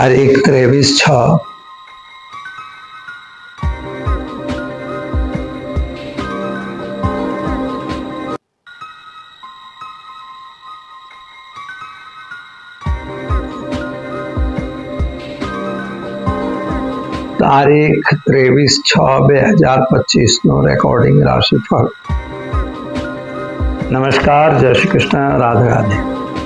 तारीख 23/6। तारीख 23/6/2025 no recording राशिफल। नमस्कार, जय श्री कृष्ण, राधे राधे।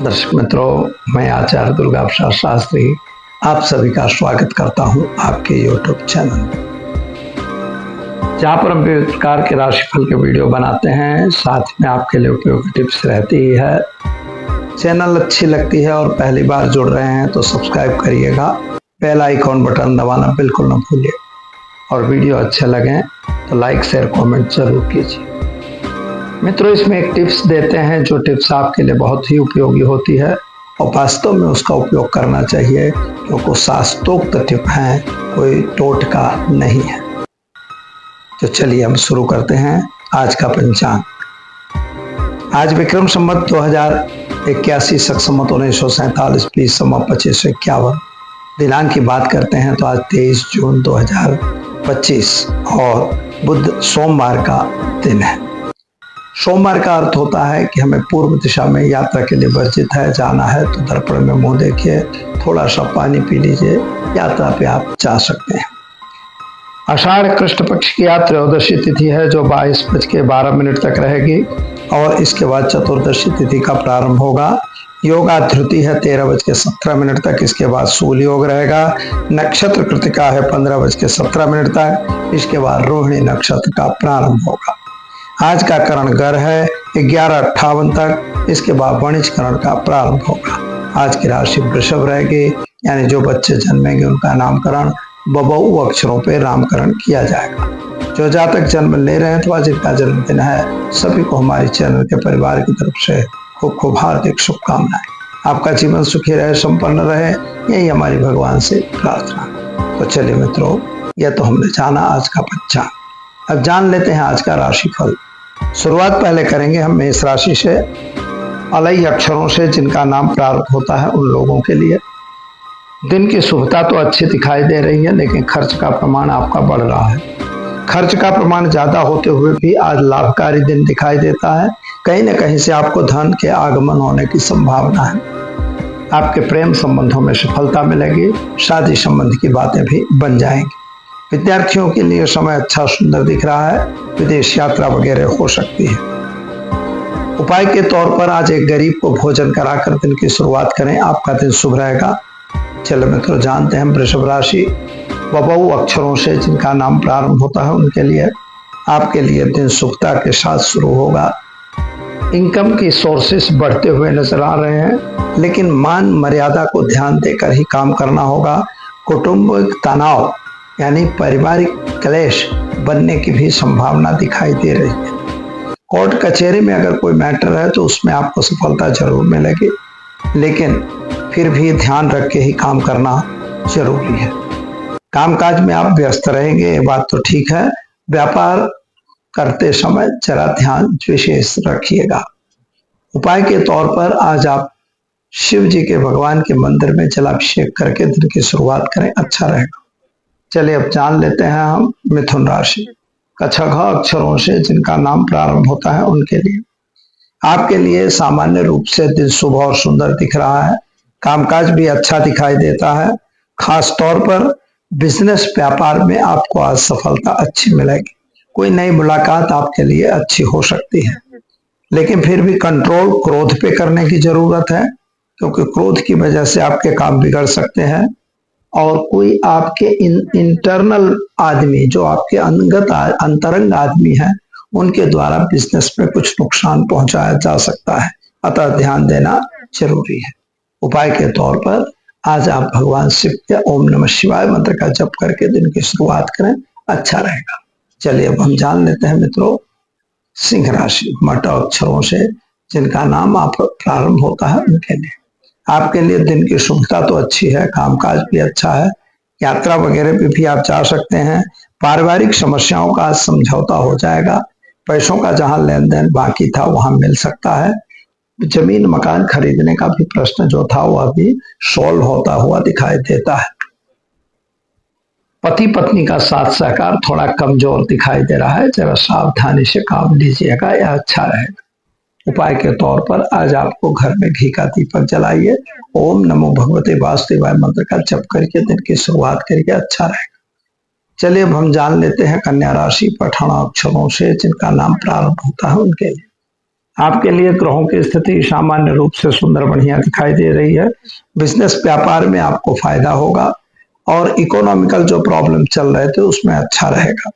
दर्शक मित्रों, मैं आचार्य दुर्गा प्रसाद शास्त्री आप सभी का स्वागत करता हूं आपके YouTube चैनल में, जहां पर हम विभिन्न प्रकार के राशिफल के वीडियो बनाते हैं। साथ में आपके लिए उपयोगी टिप्स रहती ही है। चैनल अच्छी लगती है और पहली बार जुड़ रहे हैं तो सब्सक्राइब करिएगा, बेल आइकॉन बटन दबाना बिल्कुल न भूलिए, और वीडियो अच्छे लगे तो लाइक शेयर कमेंट जरूर कीजिए। मित्रों, इसमें एक टिप्स देते हैं जो टिप्स आपके लिए बहुत ही उपयोगी होती है और वास्तव में उसका उपयोग करना चाहिए, क्योंकि शास्त्रोक्त टिप है, कोई टोटका नहीं है। तो चलिए हम शुरू करते हैं आज का पंचांग। आज विक्रम संवत 2081 शक संवत 1947 बीस समा 2551 दिनांक की बात करते हैं तो आज 23 जून 2025 और बुध सोमवार का दिन है। सोमवार का अर्थ होता है कि हमें पूर्व दिशा में यात्रा के लिए वर्जित है, जाना है तो दर्पण में मुंह देखिए, थोड़ा सा पानी पी लीजिए, यात्रा पे आप जा सकते हैं। आषाढ़ कृष्ण पक्ष की आज त्रयोदशी तिथि है जो 22:12 तक रहेगी और इसके बाद चतुर्दशी तिथि का प्रारंभ होगा। योगाधृति है 13:17 तक, इसके बाद सूल योग रहेगा। नक्षत्र कृतिका है 15:17 तक, इसके बाद रोहिणी नक्षत्र का प्रारंभ होगा। आज का करण गर है 11:58 तक, इसके बाद वणिज करण का प्रारंभ होगा। आज की राशि वृषभ रहेगी, यानी जो बच्चे जन्मेंगे उनका नामकरण बबऊ अक्षरों पे नामकरण किया जाएगा। जो जातक जन्म ले रहे हैं तो आज इनका जन्मदिन है। सभी को हमारे चैनल के परिवार की तरफ से खूब खूब हार्दिक शुभकामनाएं। आपका जीवन सुखी रहे, संपन्न रहे, यही हमारी भगवान से प्रार्थना। तो चलिए मित्रों, यह तो हमने जाना आज का पंचांग। अब जान लेते हैं आज का राशिफल। शुरुआत पहले करेंगे हम मेष राशि से। अलई अक्षरों से जिनका नाम प्रारंभ होता है उन लोगों के लिए दिन की शुभता तो अच्छी दिखाई दे रही है, लेकिन खर्च का प्रमाण आपका बढ़ रहा है। खर्च का प्रमाण ज्यादा होते हुए भी आज लाभकारी दिन दिखाई देता है। कहीं न कहीं से आपको धन के आगमन होने की संभावना है। आपके प्रेम संबंधों में सफलता मिलेगी, शादी संबंध की बातें भी बन जाएंगी। विद्यार्थियों के लिए समय अच्छा सुंदर दिख रहा है, विदेश यात्रा वगैरह हो सकती है। उपाय के तौर पर आज एक गरीब को भोजन कराकर दिन की शुरुआत करें, आपका दिन शुभ रहेगा। चलो मित्रों, जानते हैं वृषभ राशि। बबऊ अक्षरों से जिनका नाम प्रारंभ होता है उनके लिए आपके लिए दिन शुभता के साथ शुरू होगा। इनकम की सोर्सेस बढ़ते हुए नजर आ रहे हैं, लेकिन मान मर्यादा को ध्यान देकर ही काम करना होगा। कौटुंबिक तनाव यानी पारिवारिक क्लेश बनने की भी संभावना दिखाई दे रही है। कोर्ट कचहरी में अगर कोई मैटर है तो उसमें आपको सफलता जरूर मिलेगी, लेकिन फिर भी ध्यान रख के ही काम करना जरूरी है। कामकाज में आप व्यस्त रहेंगे, ये बात तो ठीक है। व्यापार करते समय जरा ध्यान विशेष रखिएगा। उपाय के तौर पर आज आप शिव जी के भगवान के मंदिर में जलाभिषेक करके दिन की शुरुआत करें, अच्छा रहेगा। चलिए अब जान लेते हैं हम मिथुन राशि। कछघ अक्षरों से जिनका नाम प्रारंभ होता है उनके लिए आपके लिए सामान्य रूप से दिन शुभ और सुंदर दिख रहा है। कामकाज भी अच्छा दिखाई देता है। खास तौर पर बिजनेस व्यापार में आपको आज सफलता अच्छी मिलेगी। कोई नई मुलाकात आपके लिए अच्छी हो सकती है, लेकिन फिर भी कंट्रोल क्रोध पे करने की जरूरत है, क्योंकि क्रोध की वजह से आपके काम बिगड़ सकते हैं और कोई आपके इंटरनल आदमी, जो आपके अंतरंग आदमी है, उनके द्वारा बिजनेस में कुछ नुकसान पहुंचाया जा सकता है। अतः ध्यान देना जरूरी है। उपाय के तौर पर आज आप भगवान शिव के ओम नमः शिवाय मंत्र का जप करके दिन की शुरुआत करें, अच्छा रहेगा। चलिए अब हम जान लेते हैं मित्रों सिंह राशि। मट अक्षरों से जिनका नाम आप प्रारंभ होता है उनके लिए आपके लिए दिन की शुभता तो अच्छी है, कामकाज भी अच्छा है, यात्रा वगैरह पे भी आप जा सकते हैं। पारिवारिक समस्याओं का समझौता हो जाएगा। पैसों का जहां लेन देन बाकी था वहां मिल सकता है। जमीन मकान खरीदने का भी प्रश्न जो था वह भी सॉल्व होता हुआ दिखाई देता है। पति पत्नी का साथ सहकार थोड़ा कमजोर दिखाई दे रहा है, जरा सावधानी से काम लीजिएगा, यह अच्छा रहेगा। उपाय के तौर पर आज आपको घर में घी का दीपक जलाइए, ओम नमो भगवते वासुदेवाय मंत्र का जप करके दिन की शुरुआत करिए, अच्छा रहेगा। चलिए अब हम जान लेते हैं कन्या राशि पठान अक्षरों से जिनका नाम प्रारंभ होता है उनके लिए। आपके लिए ग्रहों की स्थिति सामान्य रूप से सुंदर बढ़िया दिखाई दे रही है। बिजनेस व्यापार में आपको फायदा होगा और इकोनॉमिकल जो प्रॉब्लम चल रहे थे उसमें अच्छा रहेगा।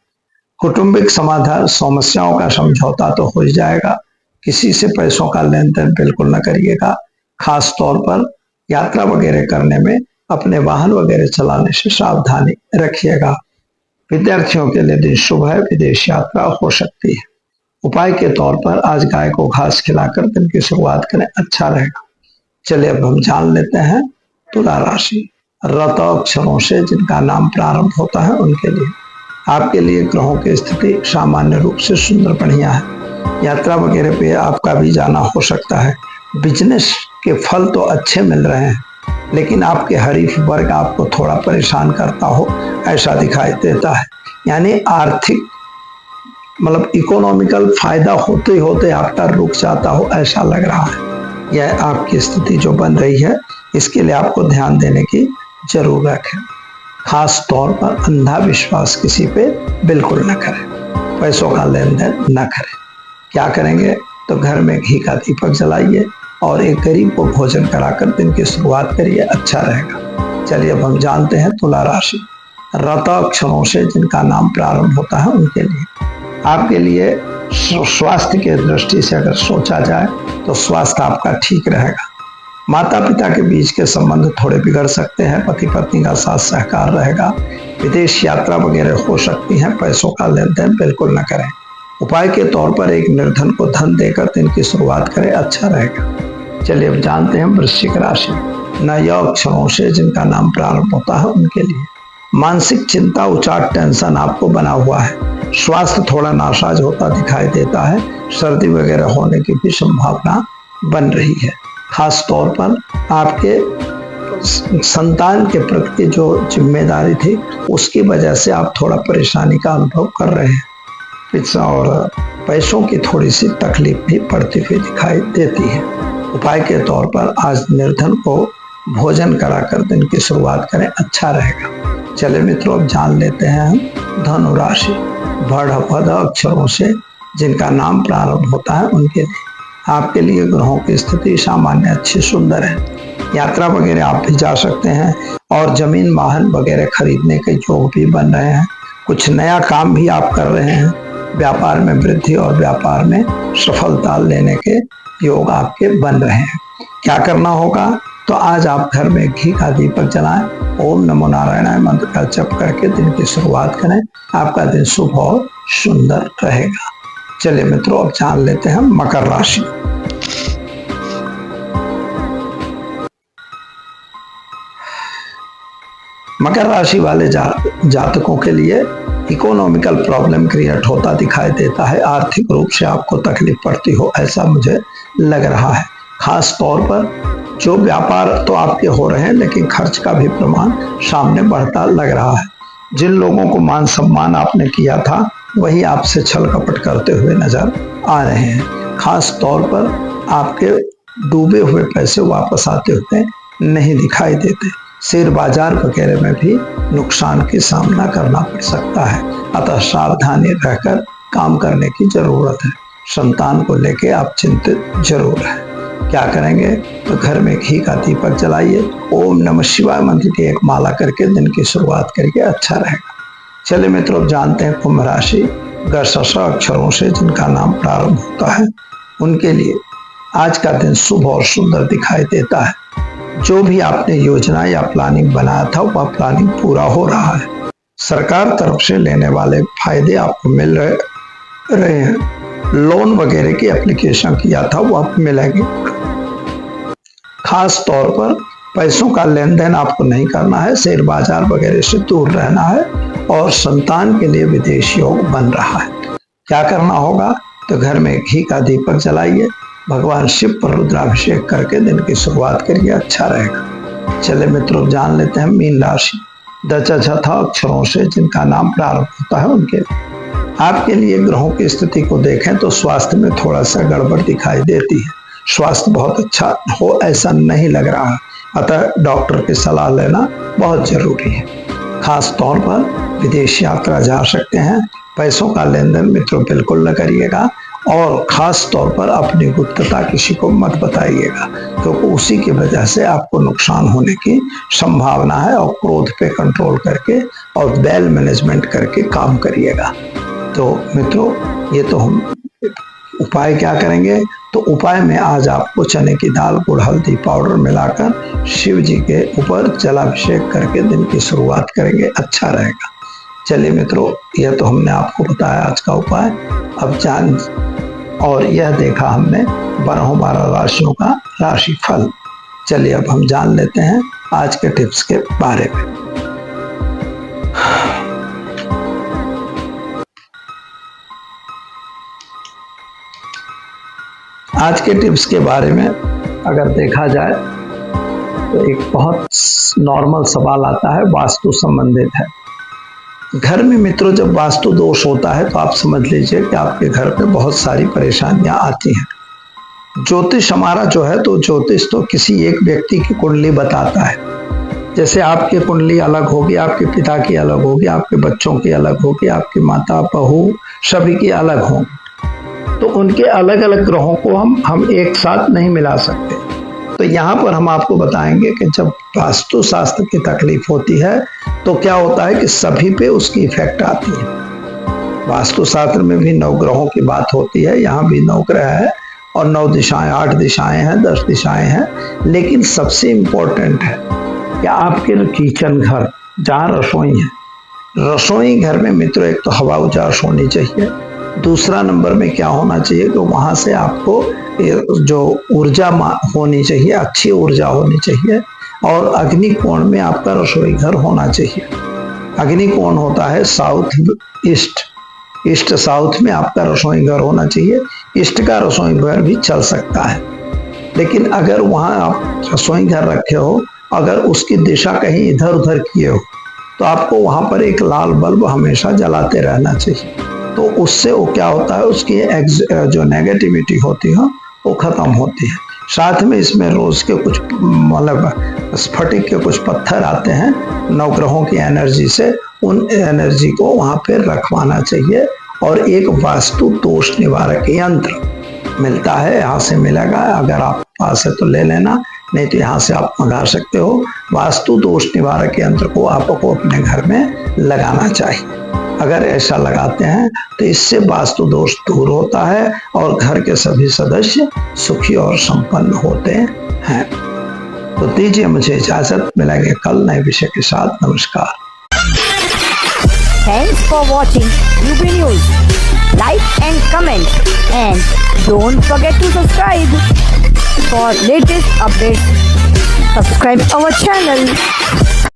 कौटुंबिक समाधान समस्याओं का समझौता तो हो जाएगा। किसी से पैसों का लेन देन बिल्कुल न करिएगा। खास तौर पर यात्रा वगैरह करने में अपने वाहन वगैरह चलाने से सावधानी रखिएगा। विद्यार्थियों के लिए दिन शुभ है, विदेश यात्रा हो सकती है। उपाय के तौर पर आज गाय को घास खिलाकर दिन की शुरुआत करें, अच्छा रहेगा। चलिए अब हम जान लेते हैं तुला राशि रत अक्षरों से जिनका नाम प्रारंभ होता है उनके लिए। आपके लिए ग्रहों की स्थिति सामान्य रूप से सुंदर बढ़िया है। यात्रा वगैरह पे आपका भी जाना हो सकता है। बिजनेस के फल तो अच्छे मिल रहे हैं, लेकिन आपके हरीफ वर्ग आपको थोड़ा परेशान करता हो ऐसा दिखाई देता है। यानी आर्थिक मतलब इकोनॉमिकल फायदा होते होते आपका रुक जाता हो ऐसा लग रहा है। यह आपकी स्थिति जो बन रही है, इसके लिए आपको ध्यान देने की जरूरत है। खास तौर पर अंधा विश्वास किसी पे बिल्कुल न करें। पैसों का लेन देन न करें। क्या करेंगे तो घर में घी का दीपक जलाइए और एक गरीब को भोजन कराकर दिन की शुरुआत करिए, अच्छा रहेगा। चलिए अब हम जानते हैं तुला राशि रत अक्षरों से जिनका नाम प्रारंभ होता है उनके लिए। आपके लिए स्वास्थ्य के दृष्टि से अगर सोचा जाए तो स्वास्थ्य आपका ठीक रहेगा। माता पिता के बीच के संबंध थोड़े बिगड़ सकते हैं। पति पत्नी का साथ सहकार रहेगा। विदेश यात्रा वगैरह हो सकती है। पैसों का लेन देन बिल्कुल न करें। उपाय के तौर पर एक निर्धन को धन देकर दिन की शुरुआत करें, अच्छा रहेगा। चलिए अब जानते हैं वृश्चिक राशि न अक्षरों से जिनका नाम प्रारंभ होता है उनके लिए। मानसिक चिंता उचाट टेंशन आपको बना हुआ है। स्वास्थ्य थोड़ा नासाज होता दिखाई देता है। सर्दी वगैरह होने की भी संभावना बन रही है। खास तौर पर आपके संतान के प्रति जो जिम्मेदारी थी उसकी वजह से आप थोड़ा परेशानी का अनुभव कर रहे हैं। और पैसों की थोड़ी सी तकलीफ भी पड़ती हुई दिखाई देती है। उपाय के तौर पर आज निर्धन को भोजन कराकर दिन की शुरुआत करें, अच्छा रहेगा। चले मित्रों अब जान लेते हैं हम धनु राशि भड़ भद अक्षरों से जिनका नाम प्रारंभ होता है उनके लिए। आपके लिए ग्रहों की स्थिति सामान्य अच्छी सुंदर है। यात्रा वगैरह आप भी जा सकते हैं और जमीन वाहन वगैरह खरीदने के योग भी बन रहे हैं। कुछ नया काम भी आप कर रहे हैं। व्यापार में वृद्धि और व्यापार में सफलता लेने के योग आपके बन रहे हैं। क्या करना होगा तो आज आप घर में घी का दीपक जलाएं, ओम नमो नारायणाय मंत्र का जप करके दिन की शुरुआत करें। आपका दिन शुभ और सुंदर रहेगा। चलिए मित्रों अब जान लेते हैं मकर राशि। मकर राशि वाले जातकों के लिए इकोनॉमिकल प्रॉब्लम क्रिएट होता दिखाई देता है। आर्थिक रूप से आपको तकलीफ पड़ती हो ऐसा मुझे लग रहा है। खास तौर पर जो व्यापार तो आपके हो रहे हैं, लेकिन खर्च का भी प्रमाण सामने बढ़ता लग रहा है। जिन लोगों को मान सम्मान आपने किया था वही आपसे छल कपट करते हुए नजर आ रहे हैं। खास तौर पर आपके डूबे हुए पैसे वापस आते हुए नहीं दिखाई देते। शेयर बाजार वगैरह में भी नुकसान का सामना करना पड़ सकता है, अतः सावधानी रहकर काम करने की जरूरत है। संतान को लेकर आप चिंतित जरूर है। क्या करेंगे तो घर में घी का दीपक जलाइए, ओम नमः शिवाय मंत्र की एक माला करके दिन की शुरुआत करिए, अच्छा रहेगा। चलिए मित्रों जानते हैं कुंभ राशि ग अक्षरों से जिनका नाम प्रारंभ होता है उनके लिए। आज का दिन शुभ और सुंदर दिखाई देता है। जो भी आपने योजना या प्लानिंग बनाया था वह प्लानिंग पूरा हो रहा है। सरकार तरफ से लेने वाले फायदे आपको मिल रहे हैं। लोन वगैरह की एप्लीकेशन किया था वो आपको मिलेंगे। खास तौर पर पैसों का लेन देन आपको नहीं करना है। शेयर बाजार वगैरह से दूर रहना है और संतान के लिए विदेश योग बन रहा है। क्या करना होगा तो घर में घी का दीपक जलाइए, भगवान शिव पर रुद्राभिषेक करके दिन की शुरुआत करिए, अच्छा रहेगा। चले मित्रों, जान लेते हैं मीन राशि। दशा अक्षरों से जिनका नाम प्रारंभ होता है उनके लिए। आपके लिए ग्रहों की स्थिति को देखें तो स्वास्थ्य में थोड़ा सा गड़बड़ दिखाई देती है। स्वास्थ्य बहुत अच्छा हो ऐसा नहीं लग रहा है, अतः डॉक्टर की सलाह लेना बहुत जरूरी है। खास तौर पर विदेश यात्रा जा सकते हैं। पैसों का लेन देन मित्रों बिल्कुल न करिएगा और खास तौर पर अपनी गुप्तता किसी को मत बताइएगा, क्योंकि उसी की वजह से आपको नुकसान होने की संभावना है। और क्रोध पे कंट्रोल करके और वेल मैनेजमेंट करके काम करिएगा। तो मित्रों, ये तो हम उपाय क्या करेंगे, तो उपाय में आज आपको चने की दाल, गुड़, हल्दी पाउडर मिलाकर शिव जी के ऊपर जलाभिषेक करके दिन की शुरुआत करेंगे, अच्छा रहेगा। चलिए मित्रों, यह तो हमने आपको बताया आज का उपाय। अब जान और यह देखा हमने 12 राशियों का राशि फल। चलिए अब हम जान लेते हैं आज के टिप्स के बारे में। आज के टिप्स के बारे में अगर देखा जाए तो एक बहुत नॉर्मल सवाल आता है, वास्तु संबंधित है। घर में मित्रों जब वास्तु दोष होता है तो आप समझ लीजिए कि आपके घर पे बहुत सारी परेशानियां आती हैं। ज्योतिष हमारा जो है, तो ज्योतिष तो किसी एक व्यक्ति की कुंडली बताता है। जैसे आपकी कुंडली अलग होगी, आपके पिता की अलग होगी, आपके बच्चों की अलग होगी, आपकी माता बहू सभी की अलग होगी, तो उनके अलग अलग ग्रहों को हम एक साथ नहीं मिला सकते। तो यहाँ पर हम आपको बताएंगे कि जब वास्तु शास्त्र की तकलीफ होती है तो क्या होता है कि सभी पे उसकी इफेक्ट आती है। वास्तु शास्त्र में भी 9 ग्रहों की बात होती है, यहाँ भी 9 ग्रह है और 9 दिशाएं, 8 दिशाएं हैं, 10 दिशाएं हैं। लेकिन सबसे इंपॉर्टेंट है कि आपके किचन घर जहाँ रसोई है, रसोई घर में मित्रों एक तो हवा उजास होनी चाहिए। दूसरा नंबर में क्या होना चाहिए, तो वहां से आपको जो ऊर्जा होनी चाहिए, अच्छी ऊर्जा होनी चाहिए। और अग्निकोण में आपका रसोई घर होना चाहिए। अग्निकोण होता है साउथ ईस्ट, ईस्ट साउथ में आपका रसोई घर होना चाहिए। ईस्ट का रसोई घर भी चल सकता है, लेकिन अगर वहां आप रसोई घर रखे हो, अगर उसकी दिशा कहीं इधर उधर किए हो, तो आपको वहां पर एक लाल बल्ब हमेशा जलाते रहना चाहिए। तो उससे वो क्या होता है, उसकी जो नेगेटिविटी होती है वो खत्म होती है। साथ में इसमें रोज के कुछ मतलब स्फटिक के कुछ पत्थर आते हैं 9 ग्रहों की एनर्जी से, उन एनर्जी को वहां पे रखवाना चाहिए। और एक वास्तु दोष निवारक यंत्र मिलता है, यहाँ से मिलेगा, अगर आप पास है तो ले लेना, नहीं तो यहाँ से आप मंगा सकते हो। वास्तु दोष निवारक यंत्र को आपको अपने घर में लगाना चाहिए। अगर ऐसा लगाते हैं तो इससे वास्तु दोष दूर होता है और घर के सभी सदस्य सुखी और संपन्न होते हैं। तो दीजिए मुझे इजाजत, मिलेंगे कल नए विषय के साथ। नमस्कार। Thanks for watching UB News. Like and comment and don't forget to subscribe for latest updates. Subscribe our channel.